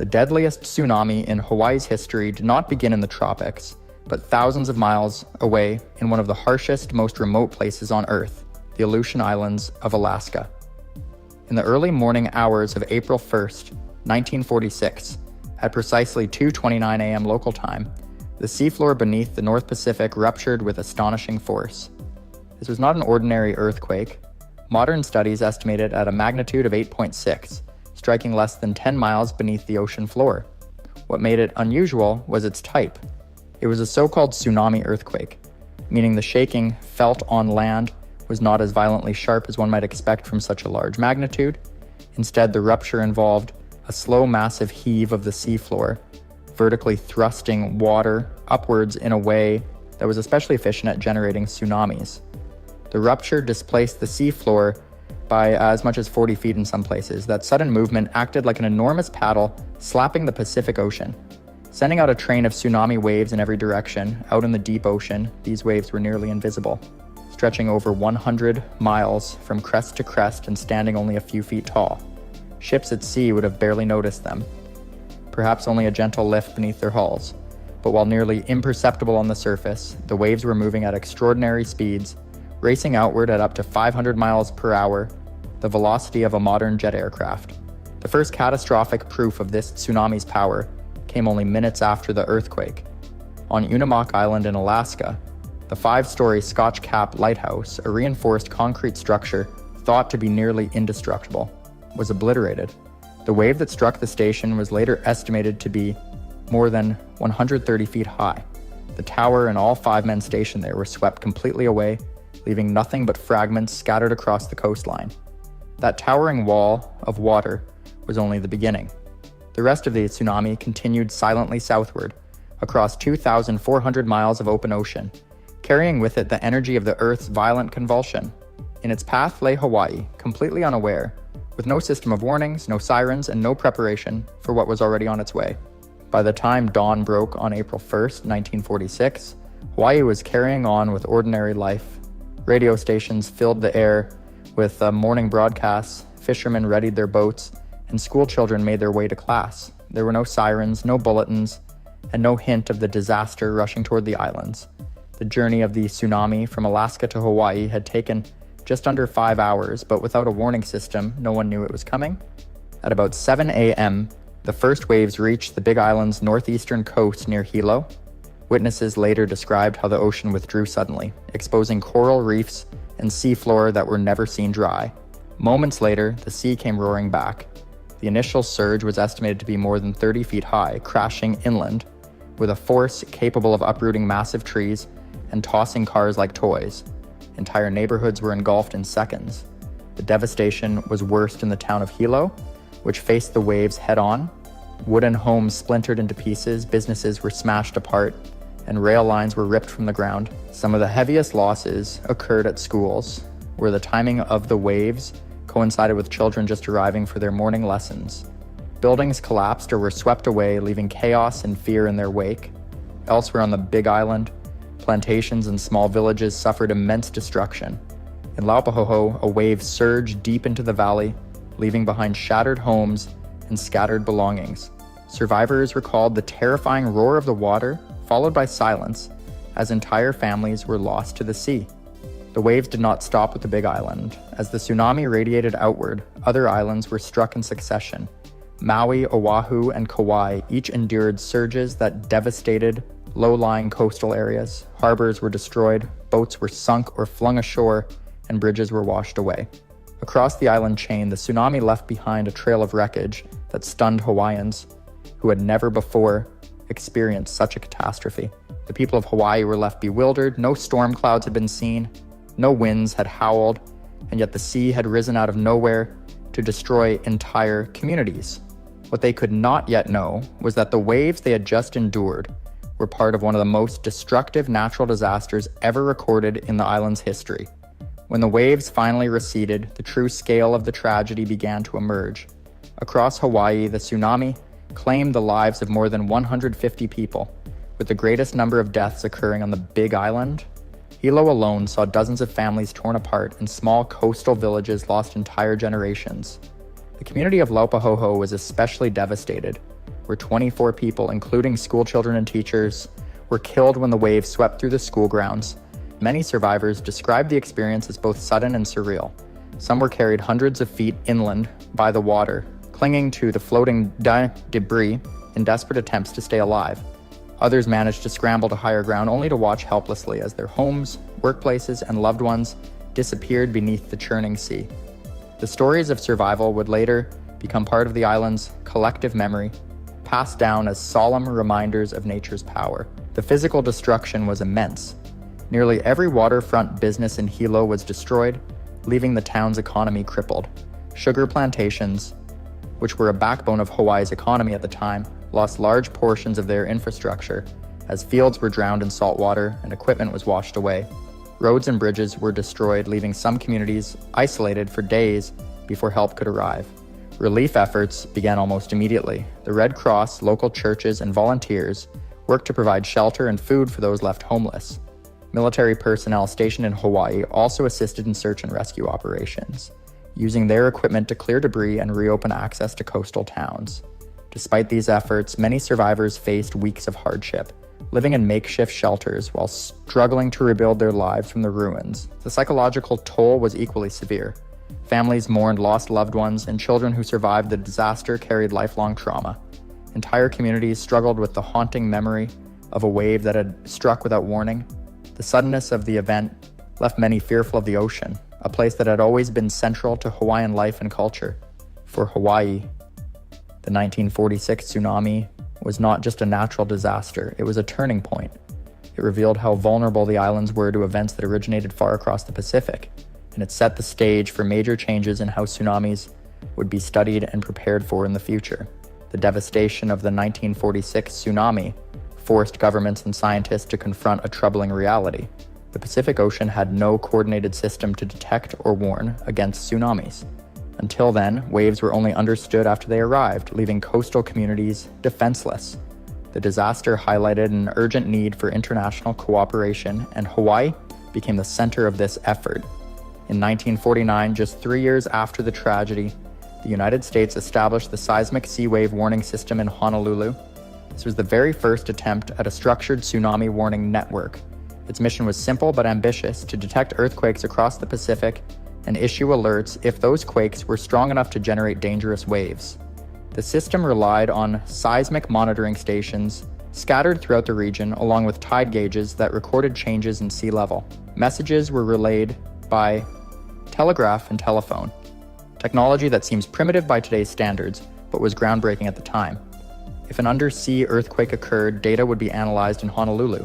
The deadliest tsunami in Hawaii's history did not begin in the tropics, but thousands of miles away in one of the harshest, most remote places on Earth, the Aleutian Islands of Alaska. In the early morning hours of April 1st, 1946, at precisely 2:29 a.m. local time, the seafloor beneath the North Pacific ruptured with astonishing force. This was not an ordinary earthquake. Modern studies estimate it at a magnitude of 8.6, striking less than 10 miles beneath the ocean floor. What made it unusual was its type. It was a so-called tsunami earthquake, meaning the shaking felt on land was not as violently sharp as one might expect from such a large magnitude. Instead, the rupture involved a slow, massive heave of the seafloor, vertically thrusting water upwards in a way that was especially efficient at generating tsunamis. The rupture displaced the seafloor by as much as 40 feet in some places. That sudden movement acted like an enormous paddle slapping the Pacific Ocean, sending out a train of tsunami waves in every direction. Out in the deep ocean, these waves were nearly invisible, stretching over 100 miles from crest to crest and standing only a few feet tall. Ships at sea would have barely noticed them, perhaps only a gentle lift beneath their hulls. But while nearly imperceptible on the surface, the waves were moving at extraordinary speeds, racing outward at up to 500 miles per hour, the velocity of a modern jet aircraft. The first catastrophic proof of this tsunami's power came only minutes after the earthquake. On Unimak Island in Alaska, the 5-story Scotch Cap lighthouse, a reinforced concrete structure thought to be nearly indestructible, was obliterated. The wave that struck the station was later estimated to be more than 130 feet high. The tower and all 5 men stationed there were swept completely away, leaving nothing but fragments scattered across the coastline. That towering wall of water was only the beginning. The rest of the tsunami continued silently southward, across 2,400 miles of open ocean, carrying with it the energy of the Earth's violent convulsion. In its path lay Hawaii, completely unaware, with no system of warnings, no sirens, and no preparation for what was already on its way. By the time dawn broke on April 1st, 1946, Hawaii was carrying on with ordinary life. Radio stations filled the air with morning broadcasts, fishermen readied their boats, and school children made their way to class. There were no sirens, no bulletins, and no hint of the disaster rushing toward the islands. The journey of the tsunami from Alaska to Hawaii had taken just under 5 hours, but without a warning system, no one knew it was coming. At about 7 a.m., the first waves reached the Big Island's northeastern coast near Hilo. Witnesses later described how the ocean withdrew suddenly, exposing coral reefs and seafloor that were never seen dry. Moments later, the sea came roaring back. The initial surge was estimated to be more than 30 feet high, crashing inland with a force capable of uprooting massive trees and tossing cars like toys. Entire neighborhoods were engulfed in seconds. The devastation was worst in the town of Hilo, which faced the waves head-on. Wooden homes splintered into pieces, businesses were smashed apart, and rail lines were ripped from the ground. Some of the heaviest losses occurred at schools, where the timing of the waves coincided with children just arriving for their morning lessons. Buildings collapsed or were swept away, leaving chaos and fear in their wake. Elsewhere on the Big Island, plantations and small villages suffered immense destruction. In Laupaho'o, a wave surged deep into the valley, leaving behind shattered homes and scattered belongings. Survivors recalled the terrifying roar of the water, followed by silence, as entire families were lost to the sea. The waves did not stop with the Big Island. As the tsunami radiated outward, other islands were struck in succession. Maui, Oahu, and Kauai each endured surges that devastated low-lying coastal areas. Harbors were destroyed, boats were sunk or flung ashore, and bridges were washed away. Across the island chain, the tsunami left behind a trail of wreckage that stunned Hawaiians, who had never before experienced such a catastrophe. The people of Hawaii were left bewildered. No storm clouds had been seen, no winds had howled, and yet the sea had risen out of nowhere to destroy entire communities. What they could not yet know was that the waves they had just endured were part of one of the most destructive natural disasters ever recorded in the island's history. When the waves finally receded, the true scale of the tragedy began to emerge. Across Hawaii, the tsunami claimed the lives of more than 150 people, with the greatest number of deaths occurring on the Big Island. Hilo alone saw dozens of families torn apart and small coastal villages lost entire generations. The community of Laupaho'o was especially devastated. where 24 people, including schoolchildren and teachers, were killed when the wave swept through the school grounds. Many survivors described the experience as both sudden and surreal. Some were carried hundreds of feet inland by the water, clinging to the floating debris in desperate attempts to stay alive. Others managed to scramble to higher ground only to watch helplessly as their homes, workplaces, and loved ones disappeared beneath the churning sea. The stories of survival would later become part of the island's collective memory, passed down as solemn reminders of nature's power. The physical destruction was immense. Nearly every waterfront business in Hilo was destroyed, leaving the town's economy crippled. Sugar plantations, which were a backbone of Hawaii's economy at the time, lost large portions of their infrastructure as fields were drowned in salt water and equipment was washed away. Roads and bridges were destroyed, leaving some communities isolated for days before help could arrive. Relief efforts began almost immediately. The Red Cross, local churches, and volunteers worked to provide shelter and food for those left homeless. Military personnel stationed in Hawaii also assisted in search and rescue operations, using their equipment to clear debris and reopen access to coastal towns. Despite these efforts, many survivors faced weeks of hardship, living in makeshift shelters while struggling to rebuild their lives from the ruins. The psychological toll was equally severe. Families mourned lost loved ones, and children who survived the disaster carried lifelong trauma. Entire communities struggled with the haunting memory of a wave that had struck without warning. The suddenness of the event left many fearful of the ocean, a place that had always been central to Hawaiian life and culture. For Hawaii, the 1946 tsunami was not just a natural disaster, it was a turning point. It revealed how vulnerable the islands were to events that originated far across the Pacific, and it set the stage for major changes in how tsunamis would be studied and prepared for in the future. The devastation of the 1946 tsunami forced governments and scientists to confront a troubling reality. The Pacific Ocean had no coordinated system to detect or warn against tsunamis. Until then, waves were only understood after they arrived, leaving coastal communities defenseless. The disaster highlighted an urgent need for international cooperation, and Hawaii became the center of this effort. In 1949, just 3 years after the tragedy, the United States established the Seismic Sea Wave Warning System in Honolulu. This was the very first attempt at a structured tsunami warning network. Its mission was simple but ambitious: to detect earthquakes across the Pacific and issue alerts if those quakes were strong enough to generate dangerous waves. The system relied on seismic monitoring stations scattered throughout the region, along with tide gauges that recorded changes in sea level. Messages were relayed by telegraph and telephone, technology that seems primitive by today's standards, but was groundbreaking at the time. If an undersea earthquake occurred, data would be analyzed in Honolulu,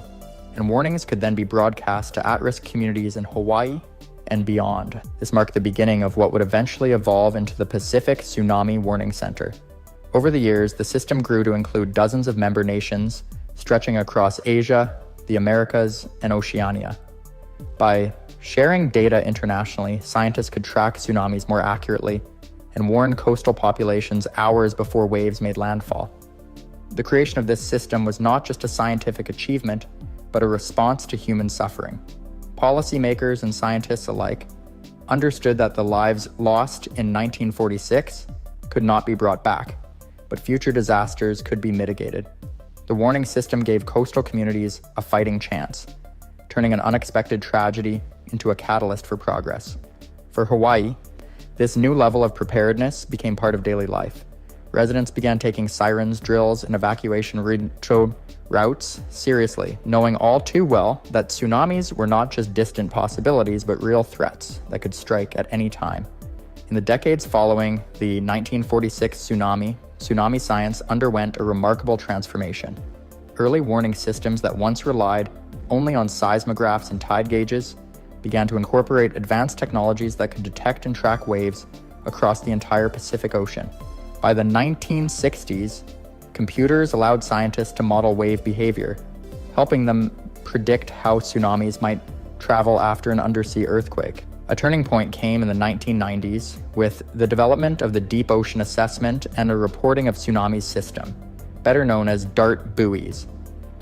and warnings could then be broadcast to at-risk communities in Hawaii and beyond. This marked the beginning of what would eventually evolve into the Pacific Tsunami Warning Center. Over the years, the system grew to include dozens of member nations, stretching across Asia, the Americas, and Oceania. By sharing data internationally, scientists could track tsunamis more accurately and warn coastal populations hours before waves made landfall. The creation of this system was not just a scientific achievement, but a response to human suffering. Policymakers and scientists alike understood that the lives lost in 1946 could not be brought back, but future disasters could be mitigated. The warning system gave coastal communities a fighting chance, turning an unexpected tragedy into a catalyst for progress. For Hawaii, this new level of preparedness became part of daily life. Residents began taking sirens, drills, and evacuation routes seriously, knowing all too well that tsunamis were not just distant possibilities, but real threats that could strike at any time. In the decades following the 1946 tsunami science underwent a remarkable transformation. Early warning systems that once relied only on seismographs and tide gauges began to incorporate advanced technologies that could detect and track waves across the entire Pacific Ocean. By the 1960s, computers allowed scientists to model wave behavior, helping them predict how tsunamis might travel after an undersea earthquake. A turning point came in the 1990s with the development of the Deep Ocean Assessment and a Reporting of Tsunamis system, better known as DART buoys.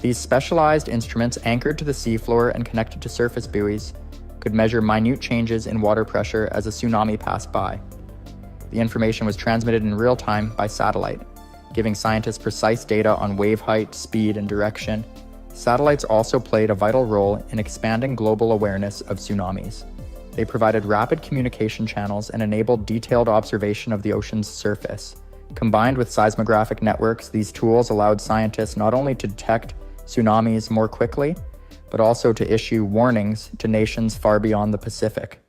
These specialized instruments, anchored to the seafloor and connected to surface buoys, could measure minute changes in water pressure as a tsunami passed by. The information was transmitted in real time by satellite, giving scientists precise data on wave height, speed, and direction. Satellites also played a vital role in expanding global awareness of tsunamis. They provided rapid communication channels and enabled detailed observation of the ocean's surface. Combined with seismographic networks, these tools allowed scientists not only to detect tsunamis more quickly, but also to issue warnings to nations far beyond the Pacific.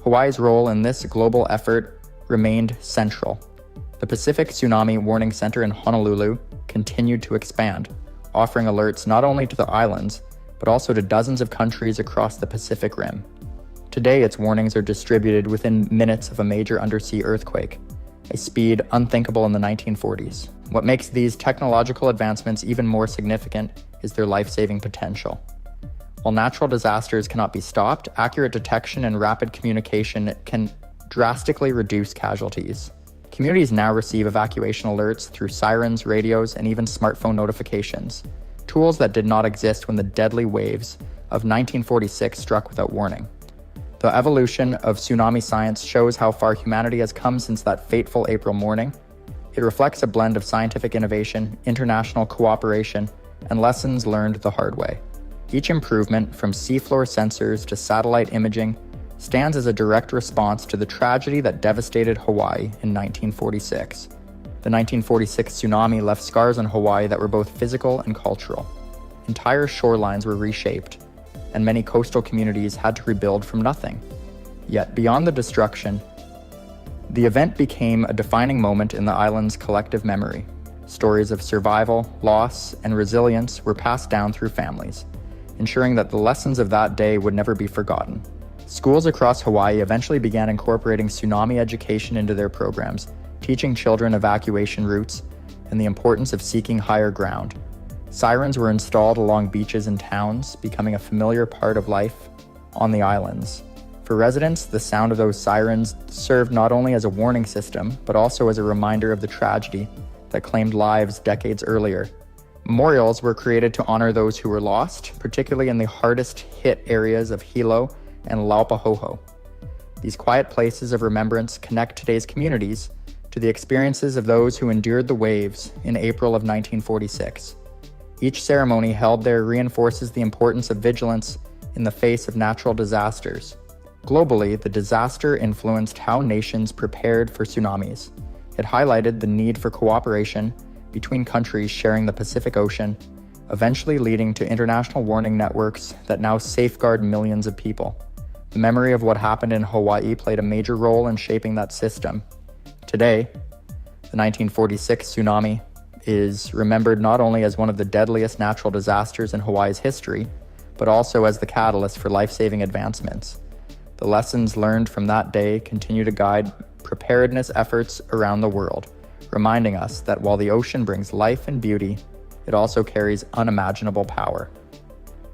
Hawaii's role in this global effort remained central. The Pacific Tsunami Warning Center in Honolulu continued to expand, offering alerts not only to the islands, but also to dozens of countries across the Pacific Rim. Today, its warnings are distributed within minutes of a major undersea earthquake, a speed unthinkable in the 1940s. What makes these technological advancements even more significant is their life-saving potential. While natural disasters cannot be stopped, accurate detection and rapid communication can drastically reduce casualties. Communities now receive evacuation alerts through sirens, radios, and even smartphone notifications, tools that did not exist when the deadly waves of 1946 struck without warning. The evolution of tsunami science shows how far humanity has come since that fateful April morning. It reflects a blend of scientific innovation, international cooperation, and lessons learned the hard way. Each improvement, from seafloor sensors to satellite imaging, stands as a direct response to the tragedy that devastated Hawaii in 1946. The 1946 tsunami left scars on Hawaii that were both physical and cultural. Entire shorelines were reshaped, and many coastal communities had to rebuild from nothing. Yet, beyond the destruction, the event became a defining moment in the island's collective memory. Stories of survival, loss, and resilience were passed down through families, ensuring that the lessons of that day would never be forgotten. Schools across Hawaii eventually began incorporating tsunami education into their programs, teaching children evacuation routes and the importance of seeking higher ground. Sirens were installed along beaches and towns, becoming a familiar part of life on the islands. For residents, the sound of those sirens served not only as a warning system, but also as a reminder of the tragedy that claimed lives decades earlier. Memorials were created to honor those who were lost, particularly in the hardest hit areas of Hilo and Laupahoehoe. These quiet places of remembrance connect today's communities to the experiences of those who endured the waves in April of 1946. Each ceremony held there reinforces the importance of vigilance in the face of natural disasters. Globally, the disaster influenced how nations prepared for tsunamis. It highlighted the need for cooperation between countries sharing the Pacific Ocean, eventually leading to international warning networks that now safeguard millions of people. The memory of what happened in Hawaii played a major role in shaping that system. Today, the 1946 tsunami is remembered not only as one of the deadliest natural disasters in Hawaii's history, but also as the catalyst for life-saving advancements. The lessons learned from that day continue to guide preparedness efforts around the world, reminding us that while the ocean brings life and beauty, it also carries unimaginable power.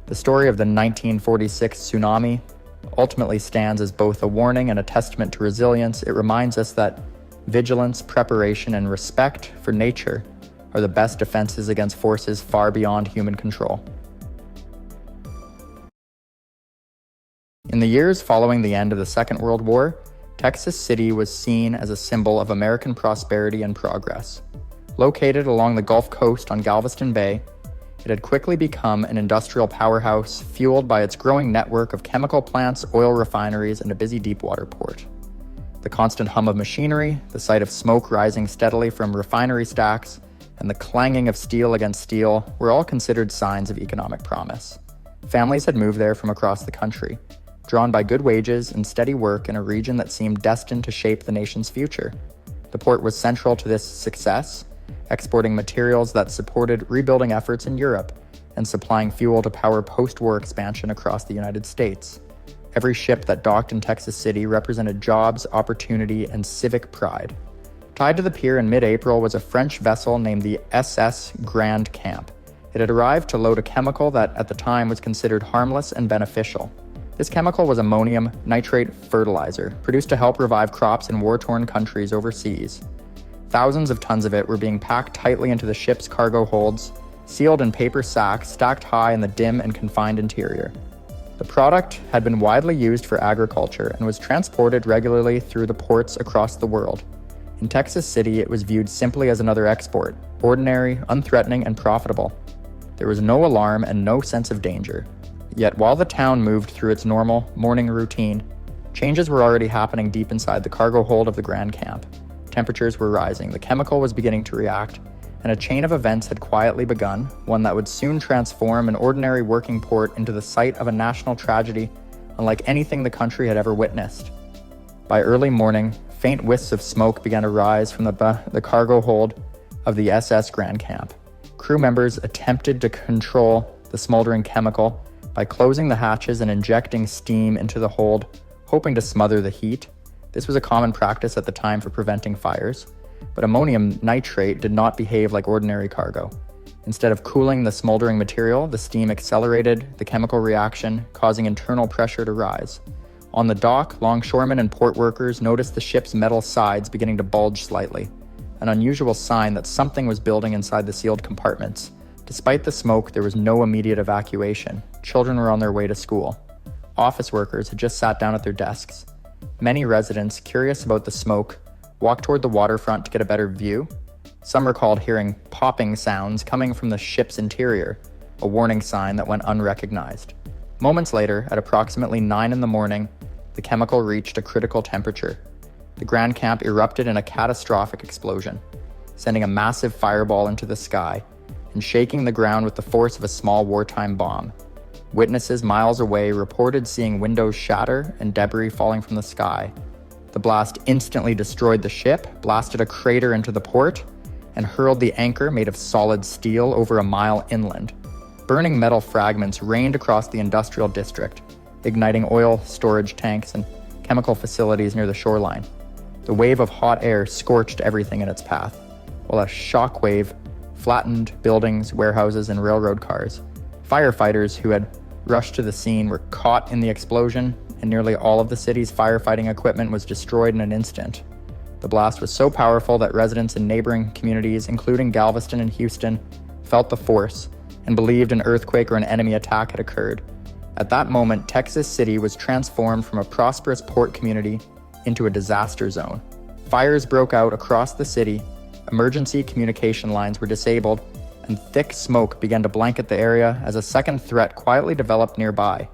The story of the 1946 tsunami ultimately stands as both a warning and a testament to resilience. It reminds us that vigilance, preparation, and respect for nature are the best defenses against forces far beyond human control. In the years following the end of the Second World War, Texas City was seen as a symbol of American prosperity and progress. Located along the Gulf Coast on Galveston Bay, it had quickly become an industrial powerhouse fueled by its growing network of chemical plants, oil refineries, and a busy deepwater port. The constant hum of machinery, the sight of smoke rising steadily from refinery stacks, and the clanging of steel against steel were all considered signs of economic promise. Families had moved there from across the country, drawn by good wages and steady work in a region that seemed destined to shape the nation's future. The port was central to this success, exporting materials that supported rebuilding efforts in Europe and supplying fuel to power post-war expansion across the United States. Every ship that docked in Texas City represented jobs, opportunity, and civic pride. Tied to the pier in mid-April was a French vessel named the SS Grand Camp. It had arrived to load a chemical that at the time was considered harmless and beneficial. This chemical was ammonium nitrate fertilizer, produced to help revive crops in war-torn countries overseas. Thousands of tons of it were being packed tightly into the ship's cargo holds, sealed in paper sacks stacked high in the dim and confined interior. The product had been widely used for agriculture and was transported regularly through the ports across the world. In Texas City, it was viewed simply as another export, ordinary, unthreatening, and profitable. There was no alarm and no sense of danger. Yet while the town moved through its normal morning routine, changes were already happening deep inside the cargo hold of the Grand Camp. Temperatures were rising, the chemical was beginning to react, and a chain of events had quietly begun, one that would soon transform an ordinary working port into the site of a national tragedy unlike anything the country had ever witnessed. By early morning, faint wisps of smoke began to rise from the cargo hold of the SS Grand Camp. Crew members attempted to control the smoldering chemical by closing the hatches and injecting steam into the hold, hoping to smother the heat. This was a common practice at the time for preventing fires, but ammonium nitrate did not behave like ordinary cargo. Instead of cooling the smoldering material, the steam accelerated the chemical reaction, causing internal pressure to rise. On the dock, longshoremen and port workers noticed the ship's metal sides beginning to bulge slightly, an unusual sign that something was building inside the sealed compartments. Despite the smoke, there was no immediate evacuation. Children were on their way to school. Office workers had just sat down at their desks. Many residents, curious about the smoke, walked toward the waterfront to get a better view. Some recalled hearing popping sounds coming from the ship's interior, a warning sign that went unrecognized. Moments later, at approximately 9 a.m, the chemical reached a critical temperature. The Grand Camp erupted in a catastrophic explosion, sending a massive fireball into the sky and shaking the ground with the force of a small wartime bomb. Witnesses miles away reported seeing windows shatter and debris falling from the sky. The blast instantly destroyed the ship, blasted a crater into the port, and hurled the anchor made of solid steel over a mile inland. Burning metal fragments rained across the industrial district, igniting oil storage tanks and chemical facilities near the shoreline. The wave of hot air scorched everything in its path, while a shock wave flattened buildings, warehouses, and railroad cars. Firefighters who had rushed to the scene were caught in the explosion, and nearly all of the city's firefighting equipment was destroyed in an instant. The blast was so powerful that residents in neighboring communities, including Galveston and Houston, felt the force and believed an earthquake or an enemy attack had occurred. At that moment, Texas City was transformed from a prosperous port community into a disaster zone. Fires broke out across the city, emergency communication lines were disabled, and thick smoke began to blanket the area as a second threat quietly developed nearby,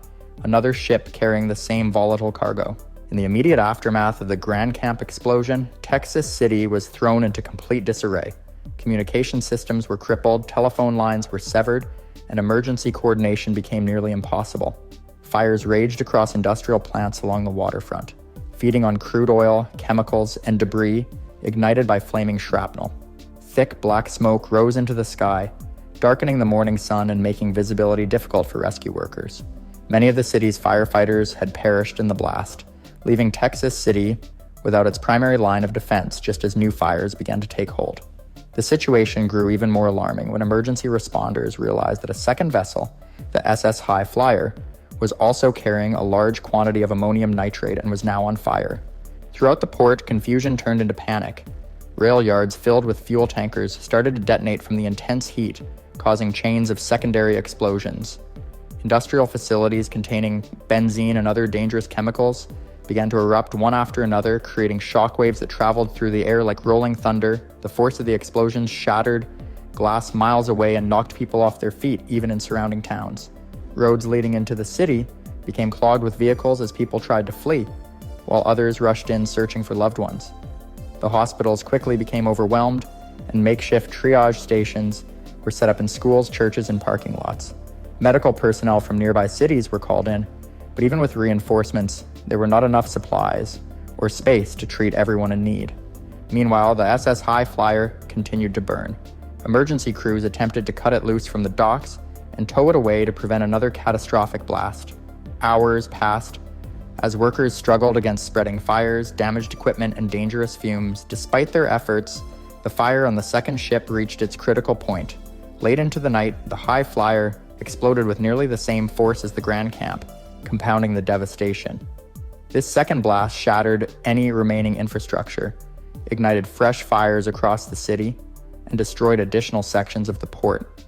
another ship carrying the same volatile cargo. In the immediate aftermath of the Grand Camp explosion, Texas City was thrown into complete disarray. Communication systems were crippled, telephone lines were severed, and emergency coordination became nearly impossible. Fires raged across industrial plants along the waterfront, feeding on crude oil, chemicals, and debris ignited by flaming shrapnel. Thick black smoke rose into the sky, darkening the morning sun and making visibility difficult for rescue workers. Many of the city's firefighters had perished in the blast, leaving Texas City without its primary line of defense just as new fires began to take hold. The situation grew even more alarming when emergency responders realized that a second vessel, the SS High Flyer, was also carrying a large quantity of ammonium nitrate and was now on fire. Throughout the port, confusion turned into panic. Rail yards filled with fuel tankers started to detonate from the intense heat, causing chains of secondary explosions. Industrial facilities containing benzene and other dangerous chemicals began to erupt one after another, creating shockwaves that traveled through the air like rolling thunder. The force of the explosions shattered glass miles away and knocked people off their feet, even in surrounding towns. Roads leading into the city became clogged with vehicles as people tried to flee, while others rushed in searching for loved ones. The hospitals quickly became overwhelmed, and makeshift triage stations were set up in schools, churches, and parking lots. Medical personnel from nearby cities were called in, but even with reinforcements, there were not enough supplies or space to treat everyone in need. Meanwhile, the SS High Flyer continued to burn. Emergency crews attempted to cut it loose from the docks and tow it away to prevent another catastrophic blast. Hours passed as workers struggled against spreading fires, damaged equipment, and dangerous fumes. Despite their efforts, the fire on the second ship reached its critical point. Late into the night, the High Flyer exploded with nearly the same force as the Grand Camp, compounding the devastation. This second blast shattered any remaining infrastructure, ignited fresh fires across the city, and destroyed additional sections of the port.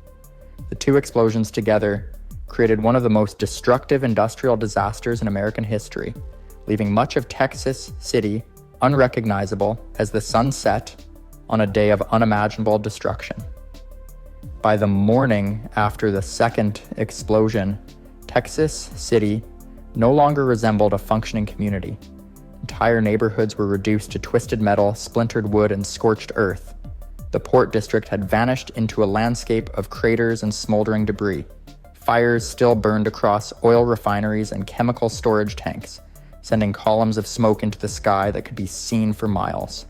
The two explosions together created one of the most destructive industrial disasters in American history, leaving much of Texas City unrecognizable as the sun set on a day of unimaginable destruction. By the morning after the second explosion, Texas City no longer resembled a functioning community. Entire neighborhoods were reduced to twisted metal, splintered wood, and scorched earth. The port district had vanished into a landscape of craters and smoldering debris. Fires still burned across oil refineries and chemical storage tanks, sending columns of smoke into the sky that could be seen for miles.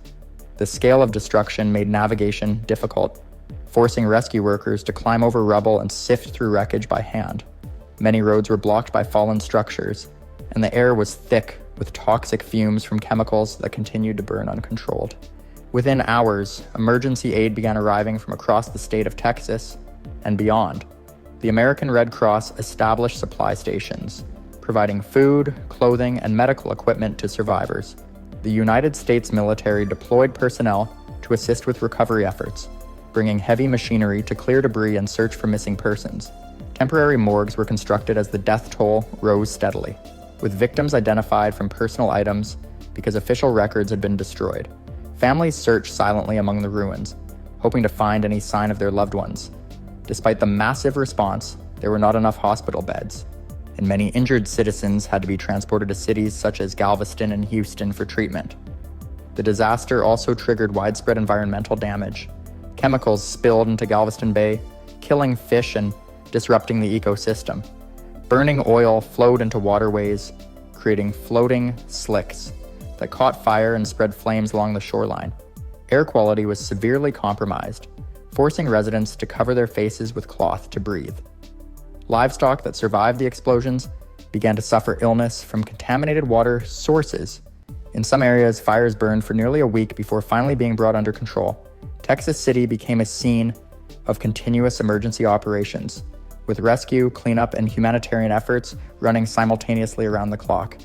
The scale of destruction made navigation difficult, forcing rescue workers to climb over rubble and sift through wreckage by hand. Many roads were blocked by fallen structures, and the air was thick with toxic fumes from chemicals that continued to burn uncontrolled. Within hours, emergency aid began arriving from across the state of Texas and beyond. The American Red Cross established supply stations, providing food, clothing, and medical equipment to survivors. The United States military deployed personnel to assist with recovery efforts, bringing heavy machinery to clear debris and search for missing persons. Temporary morgues were constructed as the death toll rose steadily, with victims identified from personal items because official records had been destroyed. Families searched silently among the ruins, hoping to find any sign of their loved ones. Despite the massive response, there were not enough hospital beds, and many injured citizens had to be transported to cities such as Galveston and Houston for treatment. The disaster also triggered widespread environmental damage. Chemicals spilled into Galveston Bay, killing fish and disrupting the ecosystem. Burning oil flowed into waterways, creating floating slicks that caught fire and spread flames along the shoreline. Air quality was severely compromised, forcing residents to cover their faces with cloth to breathe. Livestock that survived the explosions began to suffer illness from contaminated water sources. In some areas, fires burned for nearly a week before finally being brought under control. Texas City became a scene of continuous emergency operations, with rescue, cleanup, and humanitarian efforts running simultaneously around the clock.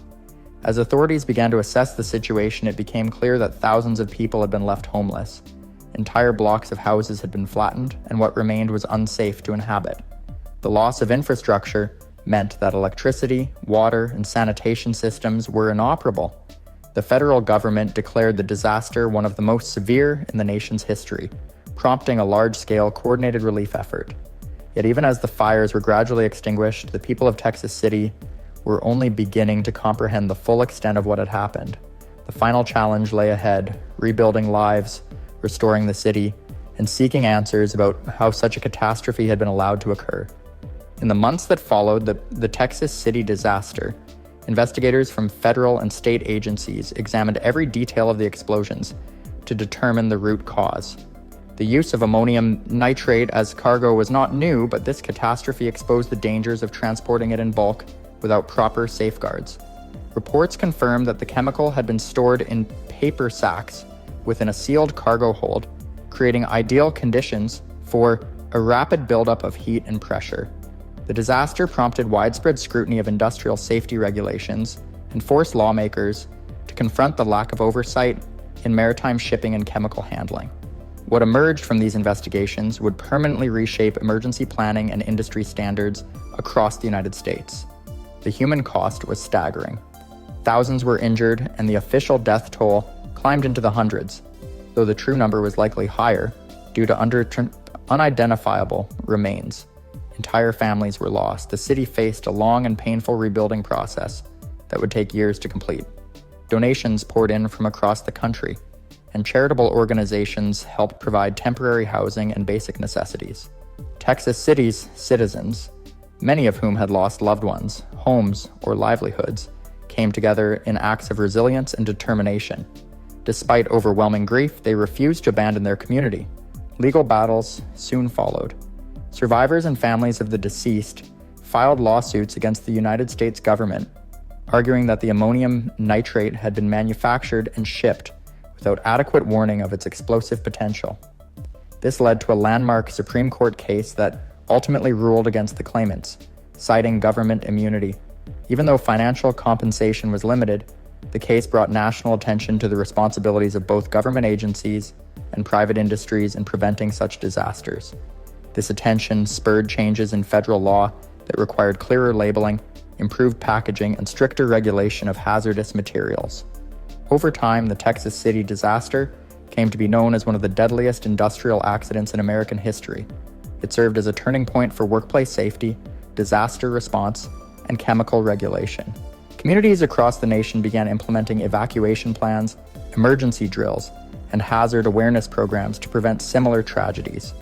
As authorities began to assess the situation, it became clear that thousands of people had been left homeless. Entire blocks of houses had been flattened, and what remained was unsafe to inhabit. The loss of infrastructure meant that electricity, water, and sanitation systems were inoperable. The federal government declared the disaster one of the most severe in the nation's history, prompting a large-scale coordinated relief effort. Yet even as the fires were gradually extinguished, the people of Texas City were only beginning to comprehend the full extent of what had happened. The final challenge lay ahead, rebuilding lives, restoring the city, and seeking answers about how such a catastrophe had been allowed to occur. In the months that followed the Texas City disaster, investigators from federal and state agencies examined every detail of the explosions to determine the root cause. The use of ammonium nitrate as cargo was not new, but this catastrophe exposed the dangers of transporting it in bulk without proper safeguards. Reports confirmed that the chemical had been stored in paper sacks within a sealed cargo hold, creating ideal conditions for a rapid buildup of heat and pressure. The disaster prompted widespread scrutiny of industrial safety regulations and forced lawmakers to confront the lack of oversight in maritime shipping and chemical handling. What emerged from these investigations would permanently reshape emergency planning and industry standards across the United States. The human cost was staggering. Thousands were injured, and the official death toll climbed into the hundreds, though the true number was likely higher due to unidentifiable remains. Entire families were lost. The city faced a long and painful rebuilding process that would take years to complete. Donations poured in from across the country, and charitable organizations helped provide temporary housing and basic necessities. Texas City's citizens, many of whom had lost loved ones, homes, or livelihoods, came together in acts of resilience and determination. Despite overwhelming grief, they refused to abandon their community. Legal battles soon followed. Survivors and families of the deceased filed lawsuits against the United States government, arguing that the ammonium nitrate had been manufactured and shipped without adequate warning of its explosive potential. This led to a landmark Supreme Court case that ultimately ruled against the claimants, citing government immunity. Even though financial compensation was limited, the case brought national attention to the responsibilities of both government agencies and private industries in preventing such disasters. This attention spurred changes in federal law that required clearer labeling, improved packaging, and stricter regulation of hazardous materials. Over time, the Texas City disaster came to be known as one of the deadliest industrial accidents in American history. It served as a turning point for workplace safety, disaster response, and chemical regulation. Communities across the nation began implementing evacuation plans, emergency drills, and hazard awareness programs to prevent similar tragedies.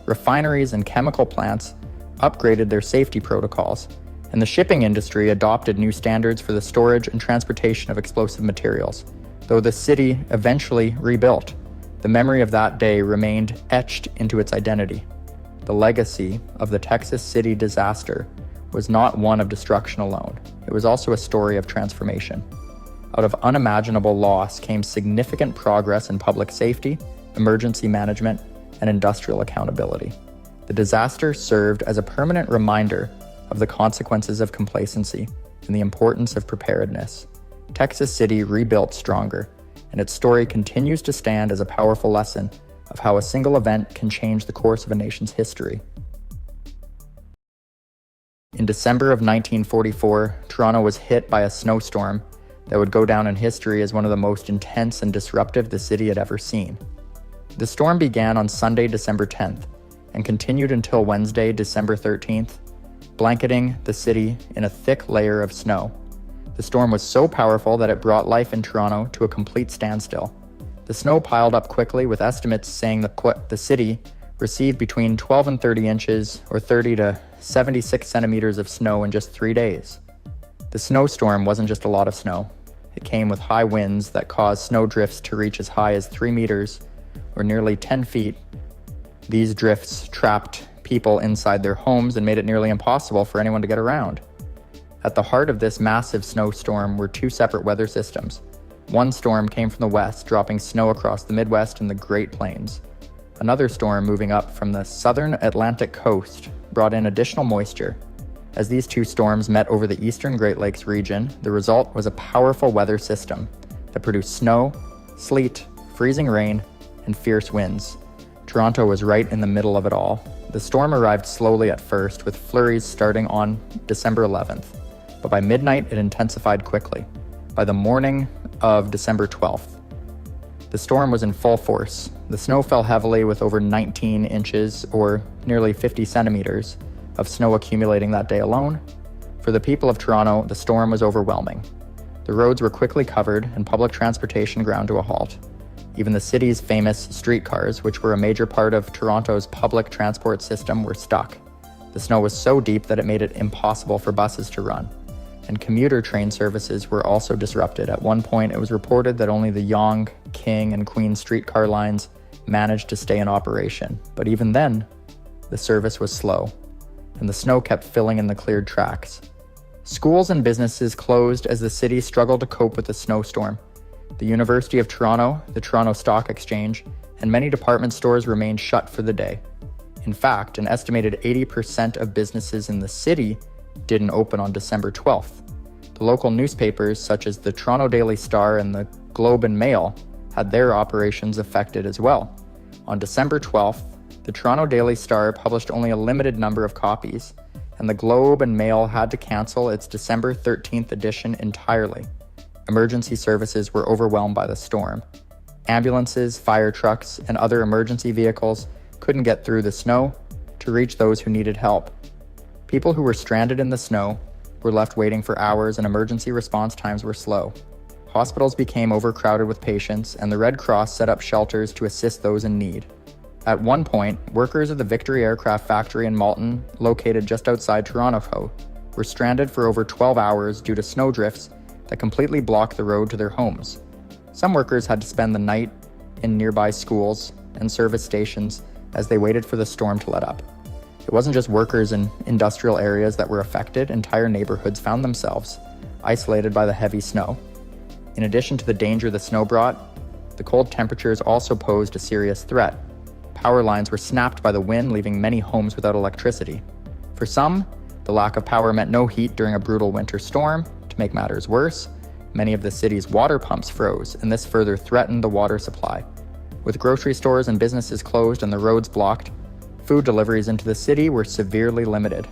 Refineries and chemical plants upgraded their safety protocols, and the shipping industry adopted new standards for the storage and transportation of explosive materials. Though the city eventually rebuilt, the memory of that day remained etched into its identity. The legacy of the Texas City disaster was not one of destruction alone. It was also a story of transformation. Out of unimaginable loss came significant progress in public safety, emergency management, and industrial accountability. The disaster served as a permanent reminder of the consequences of complacency and the importance of preparedness. Texas City rebuilt stronger, and its story continues to stand as a powerful lesson of how a single event can change the course of a nation's history. In December of 1944, Toronto was hit by a snowstorm that would go down in history as one of the most intense and disruptive the city had ever seen. The storm began on Sunday, December 10th, and continued until Wednesday, December 13th, blanketing the city in a thick layer of snow. The storm was so powerful that it brought life in Toronto to a complete standstill. The snow piled up quickly, with estimates saying that the city received between 12 and 30 inches, or 30 to 76 centimeters of snow in just 3 days. The snowstorm wasn't just a lot of snow. It came with high winds that caused snow drifts to reach as high as 3 meters, or nearly 10 feet. These drifts trapped people inside their homes and made it nearly impossible for anyone to get around. At the heart of this massive snowstorm were two separate weather systems. One storm came from the west, dropping snow across the Midwest and the Great Plains. Another storm moving up from the southern Atlantic coast brought in additional moisture. As these two storms met over the eastern Great Lakes region, the result was a powerful weather system that produced snow, sleet, freezing rain, and fierce winds. Toronto was right in the middle of it all. The storm arrived slowly at first, with flurries starting on December 11th, but by midnight it intensified quickly. By the morning of December 12th, the storm was in full force. The snow fell heavily, with over 19 inches, or nearly 50 centimeters, of snow accumulating that day alone. For the people of Toronto, the storm was overwhelming. The roads were quickly covered and public transportation ground to a halt. Even the city's famous streetcars, which were a major part of Toronto's public transport system, were stuck. The snow was so deep that it made it impossible for buses to run. And commuter train services were also disrupted. At one point, it was reported that only the Yonge, King, and Queen streetcar lines managed to stay in operation. But even then, the service was slow, and the snow kept filling in the cleared tracks. Schools and businesses closed as the city struggled to cope with the snowstorm. The University of Toronto, the Toronto Stock Exchange, and many department stores remained shut for the day. In fact, an estimated 80% of businesses in the city didn't open on December 12th. The local newspapers, such as the Toronto Daily Star and the Globe and Mail, had their operations affected as well. On December 12th, the Toronto Daily Star published only a limited number of copies, and the Globe and Mail had to cancel its December 13th edition entirely. Emergency services were overwhelmed by the storm. Ambulances, fire trucks, and other emergency vehicles couldn't get through the snow to reach those who needed help. People who were stranded in the snow were left waiting for hours, and emergency response times were slow. Hospitals became overcrowded with patients, and the Red Cross set up shelters to assist those in need. At one point, workers of the Victory Aircraft Factory in Malton, located just outside Toronto, were stranded for over 12 hours due to snowdrifts that completely blocked the road to their homes. Some workers had to spend the night in nearby schools and service stations as they waited for the storm to let up. It wasn't just workers in industrial areas that were affected. Entire neighborhoods found themselves isolated by the heavy snow. In addition to the danger the snow brought, the cold temperatures also posed a serious threat. Power lines were snapped by the wind, leaving many homes without electricity. For some, the lack of power meant no heat during a brutal winter storm. To make matters worse, many of the city's water pumps froze, and this further threatened the water supply. With grocery stores and businesses closed and the roads blocked, food deliveries into the city were severely limited.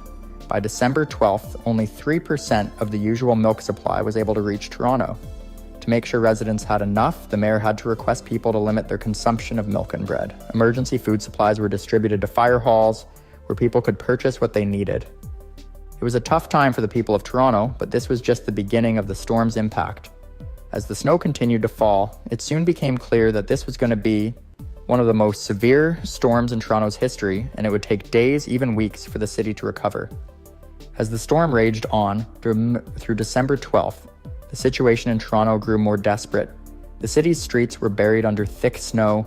By December 12th, only 3% of the usual milk supply was able to reach Toronto. To make sure residents had enough, the mayor had to request people to limit their consumption of milk and bread. Emergency food supplies were distributed to fire halls, where people could purchase what they needed. It was a tough time for the people of Toronto, but this was just the beginning of the storm's impact. As the snow continued to fall, it soon became clear that this was going to be one of the most severe storms in Toronto's history, and it would take days, even weeks, for the city to recover. As the storm raged on through December 12th, the situation in Toronto grew more desperate. The city's streets were buried under thick snow,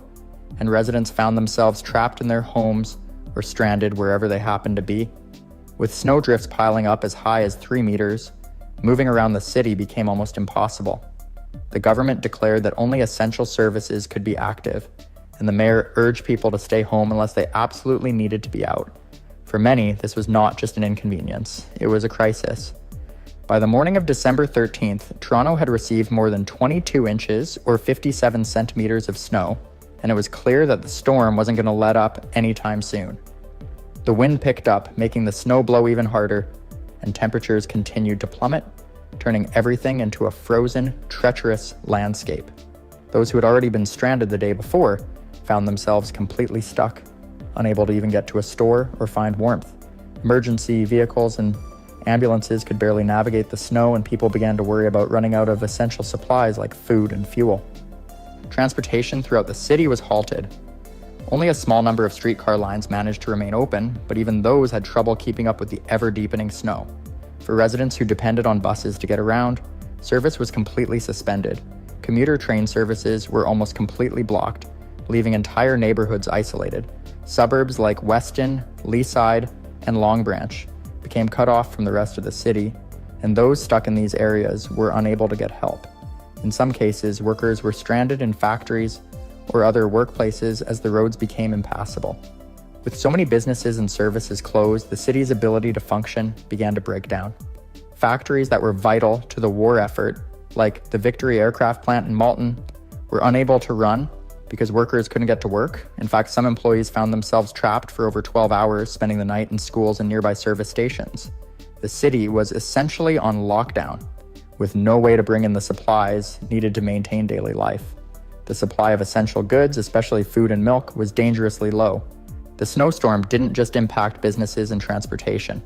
and residents found themselves trapped in their homes or stranded wherever they happened to be. With snowdrifts piling up as high as 3 meters, moving around the city became almost impossible. The government declared that only essential services could be active, and the mayor urged people to stay home unless they absolutely needed to be out. For many, this was not just an inconvenience, it was a crisis. By the morning of December 13th, Toronto had received more than 22 inches or 57 centimeters of snow, and it was clear that the storm wasn't going to let up anytime soon. The wind picked up, making the snow blow even harder, and temperatures continued to plummet, turning everything into a frozen, treacherous landscape. Those who had already been stranded the day before found themselves completely stuck, unable to even get to a store or find warmth. Emergency vehicles and ambulances could barely navigate the snow, and people began to worry about running out of essential supplies like food and fuel. Transportation throughout the city was halted. Only a small number of streetcar lines managed to remain open, but even those had trouble keeping up with the ever-deepening snow. For residents who depended on buses to get around, service was completely suspended. Commuter train services were almost completely blocked, leaving entire neighborhoods isolated. Suburbs like Weston, Leaside, and Long Branch became cut off from the rest of the city, and those stuck in these areas were unable to get help. In some cases, workers were stranded in factories or other workplaces as the roads became impassable. With so many businesses and services closed, the city's ability to function began to break down. Factories that were vital to the war effort, like the Victory aircraft plant in Malton, were unable to run because workers couldn't get to work. In fact, some employees found themselves trapped for over 12 hours, spending the night in schools and nearby service stations. The city was essentially on lockdown, with no way to bring in the supplies needed to maintain daily life. The supply of essential goods, especially food and milk, was dangerously low. The snowstorm didn't just impact businesses and transportation.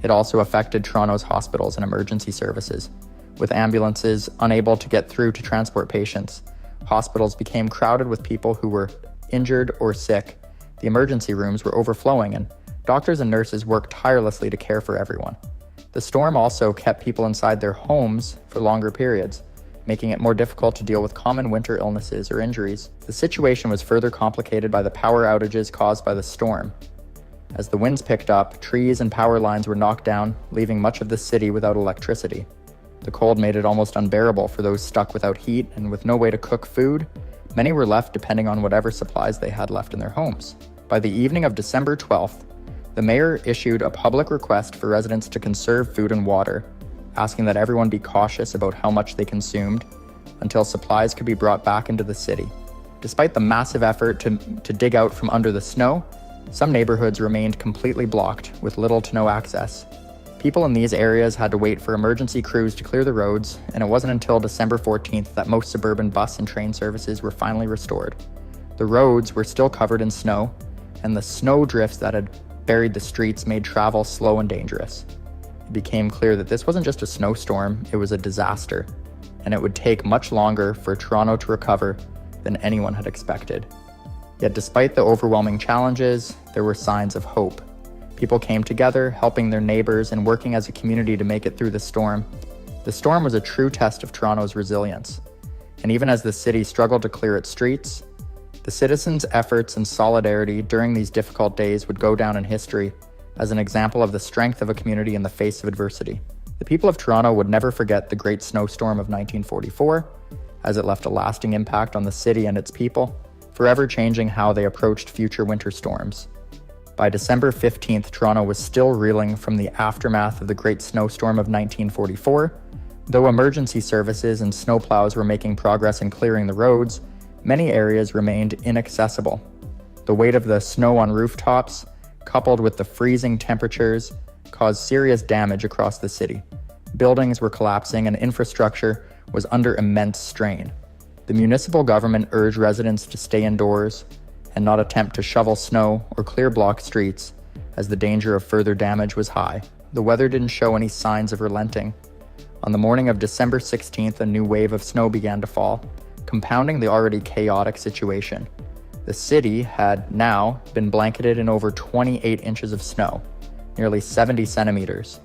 It also affected Toronto's hospitals and emergency services. With ambulances unable to get through to transport patients, hospitals became crowded with people who were injured or sick. The emergency rooms were overflowing, and doctors and nurses worked tirelessly to care for everyone. The storm also kept people inside their homes for longer periods, making it more difficult to deal with common winter illnesses or injuries. The situation was further complicated by the power outages caused by the storm. As the winds picked up, trees and power lines were knocked down, leaving much of the city without electricity. The cold made it almost unbearable for those stuck without heat, and with no way to cook food, many were left depending on whatever supplies they had left in their homes. By the evening of December 12th, the mayor issued a public request for residents to conserve food and water, asking that everyone be cautious about how much they consumed until supplies could be brought back into the city. Despite the massive effort to dig out from under the snow, some neighborhoods remained completely blocked with little to no access. People in these areas had to wait for emergency crews to clear the roads, and it wasn't until December 14th that most suburban bus and train services were finally restored. The roads were still covered in snow, and the snow drifts that had buried the streets made travel slow and dangerous. It became clear that this wasn't just a snowstorm, it was a disaster, and it would take much longer for Toronto to recover than anyone had expected. Yet despite the overwhelming challenges, there were signs of hope. People came together, helping their neighbors and working as a community to make it through the storm. The storm was a true test of Toronto's resilience, and even as the city struggled to clear its streets, the citizens' efforts and solidarity during these difficult days would go down in history as an example of the strength of a community in the face of adversity. The people of Toronto would never forget the Great Snowstorm of 1944, as it left a lasting impact on the city and its people, forever changing how they approached future winter storms. By December 15th, Toronto was still reeling from the aftermath of the Great Snowstorm of 1944. Though emergency services and snowplows were making progress in clearing the roads, many areas remained inaccessible. The weight of the snow on rooftops, coupled with the freezing temperatures, caused serious damage across the city. Buildings were collapsing and infrastructure was under immense strain. The municipal government urged residents to stay indoors and not attempt to shovel snow or clear block streets, as the danger of further damage was high. The weather didn't show any signs of relenting. On the morning of December 16th, a new wave of snow began to fall, compounding the already chaotic situation. The city had now been blanketed in over 28 inches of snow, nearly 70 centimeters.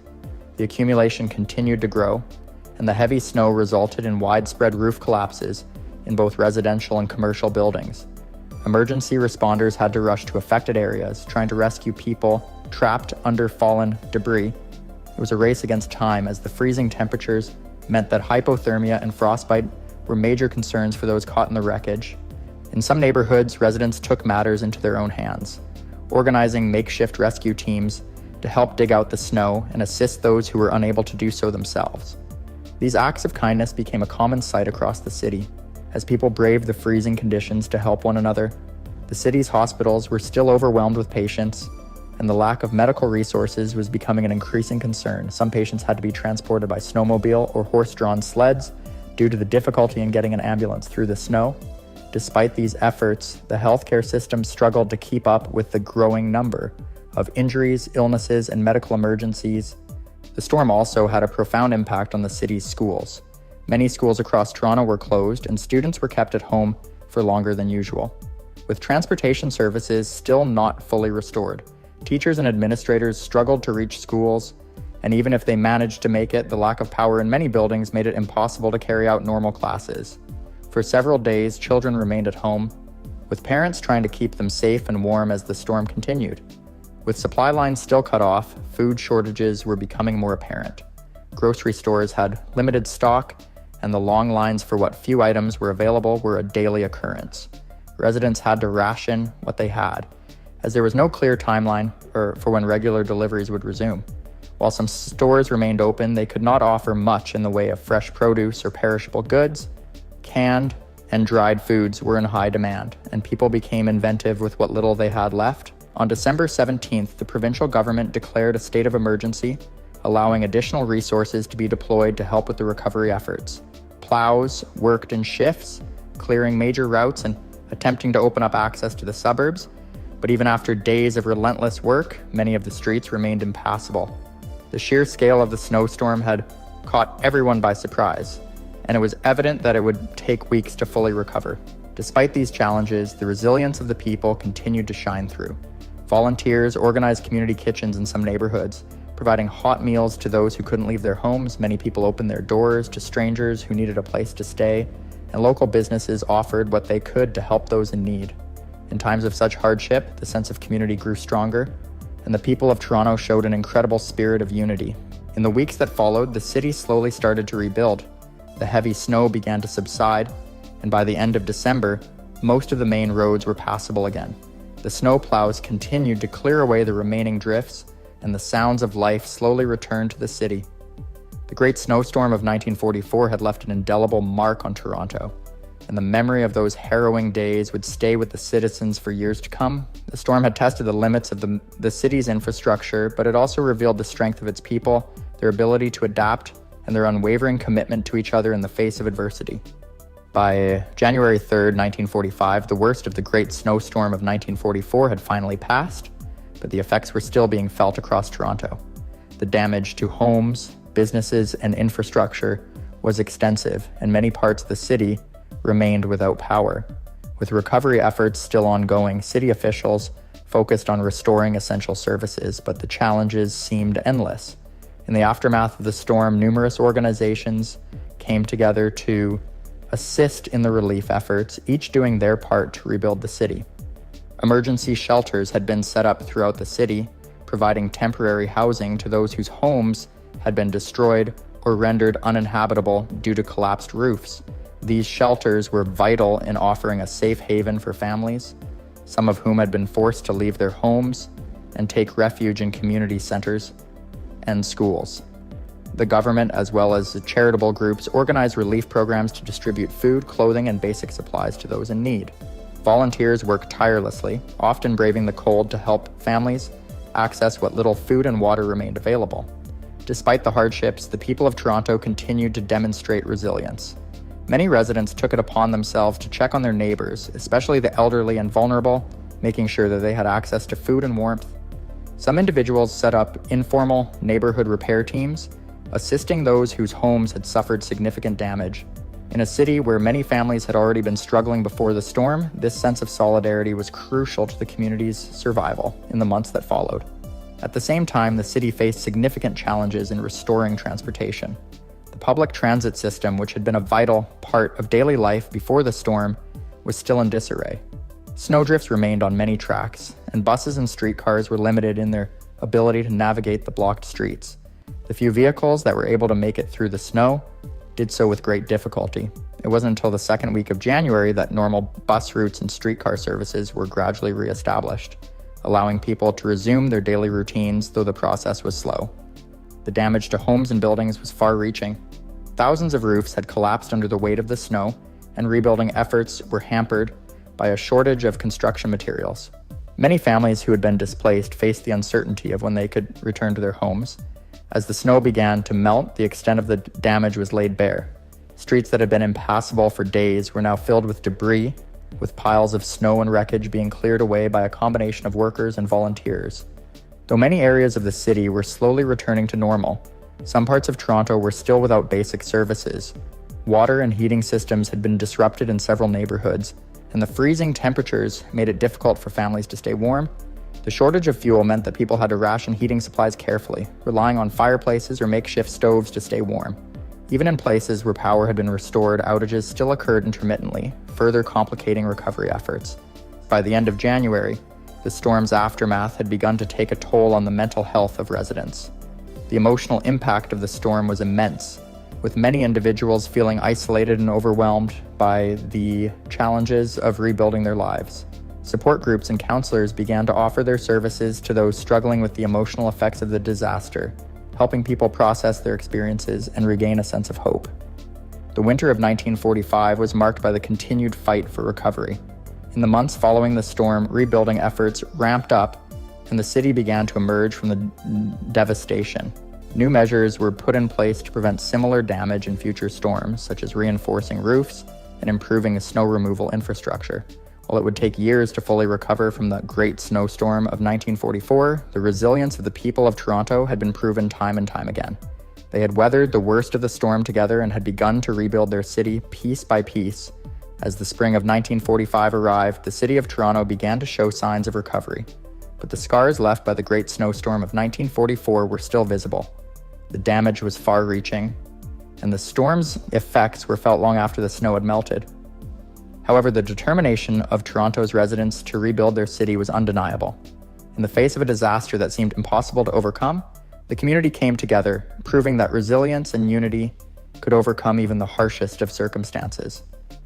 The accumulation continued to grow, and the heavy snow resulted in widespread roof collapses in both residential and commercial buildings. Emergency responders had to rush to affected areas, trying to rescue people trapped under fallen debris. It was a race against time, as the freezing temperatures meant that hypothermia and frostbite were major concerns for those caught in the wreckage. In some neighborhoods, residents took matters into their own hands, organizing makeshift rescue teams to help dig out the snow and assist those who were unable to do so themselves. These acts of kindness became a common sight across the city, as people braved the freezing conditions to help one another. The city's hospitals were still overwhelmed with patients, and the lack of medical resources was becoming an increasing concern. Some patients had to be transported by snowmobile or horse-drawn sleds due to the difficulty in getting an ambulance through the snow. Despite these efforts, the healthcare system struggled to keep up with the growing number of injuries, illnesses, and medical emergencies. The storm also had a profound impact on the city's schools. Many schools across Toronto were closed, and students were kept at home for longer than usual. With transportation services still not fully restored, teachers and administrators struggled to reach schools, and even if they managed to make it, the lack of power in many buildings made it impossible to carry out normal classes. For several days, children remained at home, with parents trying to keep them safe and warm as the storm continued. With supply lines still cut off, food shortages were becoming more apparent. Grocery stores had limited stock, and the long lines for what few items were available were a daily occurrence. Residents had to ration what they had, as there was no clear timeline for when regular deliveries would resume. While some stores remained open, they could not offer much in the way of fresh produce or perishable goods. Canned and dried foods were in high demand, and people became inventive with what little they had left. On December 17th, the provincial government declared a state of emergency, allowing additional resources to be deployed to help with the recovery efforts. Plows worked in shifts, clearing major routes and attempting to open up access to the suburbs, but even after days of relentless work, many of the streets remained impassable. The sheer scale of the snowstorm had caught everyone by surprise, and it was evident that it would take weeks to fully recover. Despite these challenges, the resilience of the people continued to shine through. Volunteers organized community kitchens in some neighborhoods, providing hot meals to those who couldn't leave their homes. Many people opened their doors to strangers who needed a place to stay, and local businesses offered what they could to help those in need. In times of such hardship, the sense of community grew stronger, and the people of Toronto showed an incredible spirit of unity. In the weeks that followed, the city slowly started to rebuild. The heavy snow began to subside, and by the end of December, most of the main roads were passable again. The snow plows continued to clear away the remaining drifts, and the sounds of life slowly returned to the city. The Great Snowstorm of 1944 had left an indelible mark on Toronto, and the memory of those harrowing days would stay with the citizens for years to come. The storm had tested the limits of the city's infrastructure, but it also revealed the strength of its people, their ability to adapt, and their unwavering commitment to each other in the face of adversity. By January 3rd, 1945, the worst of the Great Snowstorm of 1944 had finally passed, but the effects were still being felt across Toronto. The damage to homes, businesses, and infrastructure was extensive, and many parts of the city remained without power. With recovery efforts still ongoing, city officials focused on restoring essential services, but the challenges seemed endless. In the aftermath of the storm, numerous organizations came together to assist in the relief efforts, each doing their part to rebuild the city. Emergency shelters had been set up throughout the city, providing temporary housing to those whose homes had been destroyed or rendered uninhabitable due to collapsed roofs. These shelters were vital in offering a safe haven for families, some of whom had been forced to leave their homes and take refuge in community centers and schools. The government, as well as the charitable groups, organized relief programs to distribute food, clothing, and basic supplies to those in need. Volunteers worked tirelessly, often braving the cold to help families access what little food and water remained available. Despite the hardships, the people of Toronto continued to demonstrate resilience. Many residents took it upon themselves to check on their neighbors, especially the elderly and vulnerable, making sure that they had access to food and warmth. Some individuals set up informal neighborhood repair teams, assisting those whose homes had suffered significant damage. In a city where many families had already been struggling before the storm, this sense of solidarity was crucial to the community's survival in the months that followed. At the same time, the city faced significant challenges in restoring transportation. The public transit system, which had been a vital part of daily life before the storm, was still in disarray. Snowdrifts remained on many tracks, and buses and streetcars were limited in their ability to navigate the blocked streets. The few vehicles that were able to make it through the snow did so with great difficulty. It wasn't until the second week of January that normal bus routes and streetcar services were gradually reestablished, allowing people to resume their daily routines, though the process was slow. The damage to homes and buildings was far-reaching. Thousands of roofs had collapsed under the weight of the snow, and rebuilding efforts were hampered by a shortage of construction materials. Many families who had been displaced faced the uncertainty of when they could return to their homes. As the snow began to melt, the extent of the damage was laid bare. Streets that had been impassable for days were now filled with debris, with piles of snow and wreckage being cleared away by a combination of workers and volunteers. Though many areas of the city were slowly returning to normal, some parts of Toronto were still without basic services. Water and heating systems had been disrupted in several neighborhoods, and the freezing temperatures made it difficult for families to stay warm. The shortage of fuel meant that people had to ration heating supplies carefully, relying on fireplaces or makeshift stoves to stay warm. Even in places where power had been restored, outages still occurred intermittently, further complicating recovery efforts. By the end of January, the storm's aftermath had begun to take a toll on the mental health of residents. The emotional impact of the storm was immense, with many individuals feeling isolated and overwhelmed by the challenges of rebuilding their lives. Support groups and counselors began to offer their services to those struggling with the emotional effects of the disaster, helping people process their experiences and regain a sense of hope. The winter of 1945 was marked by the continued fight for recovery. In the months following the storm, rebuilding efforts ramped up, and the city began to emerge from the devastation. New measures were put in place to prevent similar damage in future storms, such as reinforcing roofs and improving the snow removal infrastructure. While it would take years to fully recover from the Great Snowstorm of 1944, the resilience of the people of Toronto had been proven time and time again. They had weathered the worst of the storm together and had begun to rebuild their city piece by piece. As the spring of 1945 arrived, the city of Toronto began to show signs of recovery. But the scars left by the Great Snowstorm of 1944 were still visible. The damage was far-reaching, and the storm's effects were felt long after the snow had melted. However, the determination of Toronto's residents to rebuild their city was undeniable. In the face of a disaster that seemed impossible to overcome, the community came together, proving that resilience and unity could overcome even the harshest of circumstances.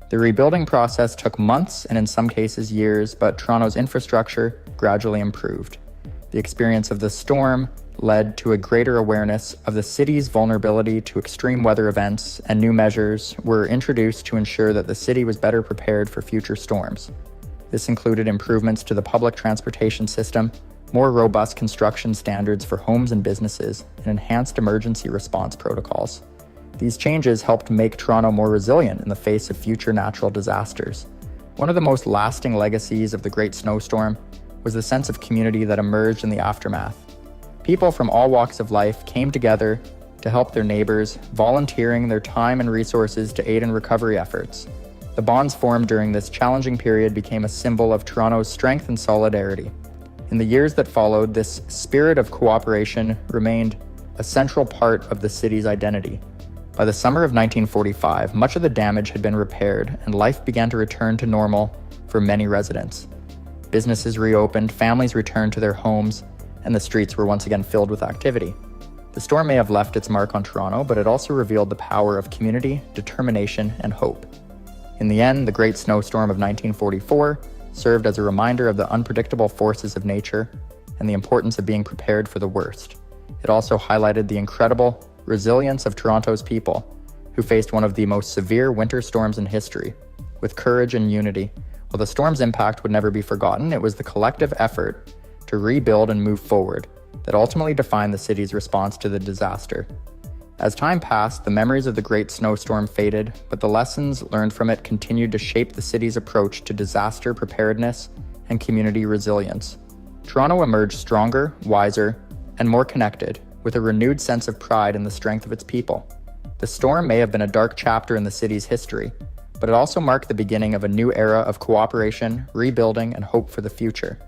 The rebuilding process took months and in some cases years, but Toronto's infrastructure gradually improved. The experience of the storm led to a greater awareness of the city's vulnerability to extreme weather events, and new measures were introduced to ensure that the city was better prepared for future storms. This included improvements to the public transportation system, more robust construction standards for homes and businesses, and enhanced emergency response protocols. These changes helped make Toronto more resilient in the face of future natural disasters. One of the most lasting legacies of the Great Snowstorm was the sense of community that emerged in the aftermath. People from all walks of life came together to help their neighbors, volunteering their time and resources to aid in recovery efforts. The bonds formed during this challenging period became a symbol of Toronto's strength and solidarity. In the years that followed, this spirit of cooperation remained a central part of the city's identity. By the summer of 1945, much of the damage had been repaired, and life began to return to normal for many residents. Businesses reopened, families returned to their homes, and the streets were once again filled with activity. The storm may have left its mark on Toronto, but it also revealed the power of community, determination, and hope. In the end, the Great Snowstorm of 1944 served as a reminder of the unpredictable forces of nature and the importance of being prepared for the worst. It also highlighted the incredible resilience of Toronto's people, who faced one of the most severe winter storms in history, with courage and unity. While the storm's impact would never be forgotten, it was the collective effort to rebuild and move forward that ultimately defined the city's response to the disaster. As time passed, the memories of the Great Snowstorm faded, but the lessons learned from it continued to shape the city's approach to disaster preparedness and community resilience. Toronto emerged stronger, wiser, and more connected, with a renewed sense of pride in the strength of its people. The storm may have been a dark chapter in the city's history, but it also marked the beginning of a new era of cooperation, rebuilding, and hope for the future.